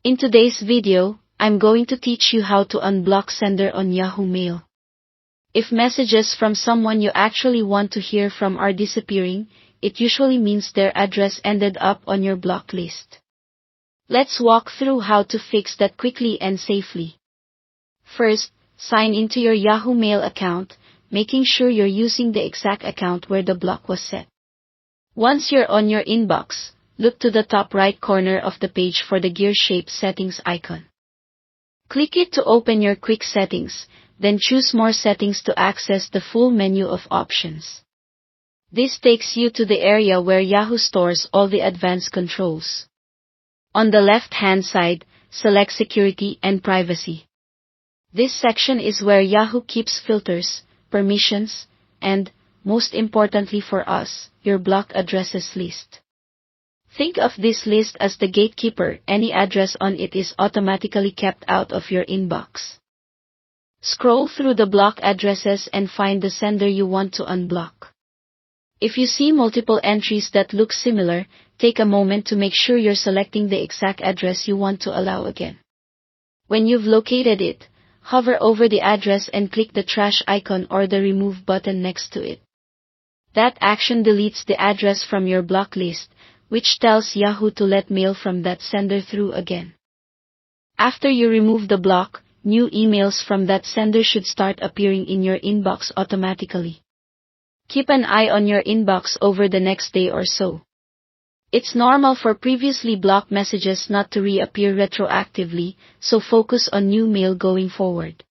In today's video, I'm going to teach you how to unblock sender on Yahoo Mail. If messages from someone you actually want to hear from are disappearing, it usually means their address ended up on your block list. Let's walk through how to fix that quickly and safely. First, sign into your Yahoo Mail account, making sure you're using the exact account where the block was set. Once you're on your inbox, look to the top right corner of the page for the gear-shaped settings icon. Click it to open your quick settings, then choose More Settings to access the full menu of options. This takes you to the area where Yahoo stores all the advanced controls. On the left-hand side, select Security and Privacy. This section is where Yahoo keeps filters, permissions, and, most importantly for us, your block addresses list. Think of this list as the gatekeeper. Any address on it is automatically kept out of your inbox. Scroll through the block addresses and find the sender you want to unblock. If you see multiple entries that look similar, take a moment to make sure you're selecting the exact address you want to allow again. When you've located it, hover over the address and click the trash icon or the remove button next to it. That action deletes the address from your block list, which tells Yahoo to let mail from that sender through again. After you remove the block, new emails from that sender should start appearing in your inbox automatically. Keep an eye on your inbox over the next day or so. It's normal for previously blocked messages not to reappear retroactively, so focus on new mail going forward.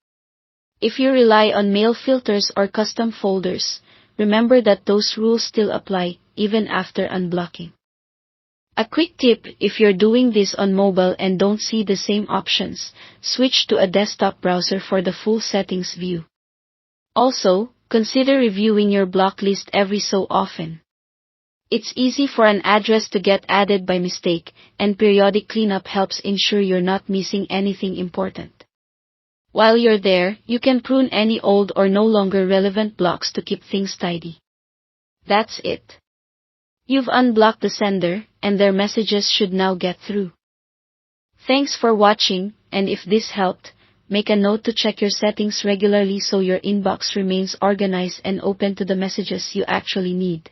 If you rely on mail filters or custom folders, remember that those rules still apply, even after unblocking. A quick tip: if you're doing this on mobile and don't see the same options, switch to a desktop browser for the full settings view. Also, consider reviewing your block list every so often. It's easy for an address to get added by mistake, and periodic cleanup helps ensure you're not missing anything important. While you're there, you can prune any old or no longer relevant blocks to keep things tidy. That's it. You've unblocked the sender, and their messages should now get through. Thanks for watching, and if this helped, make a note to check your settings regularly so your inbox remains organized and open to the messages you actually need.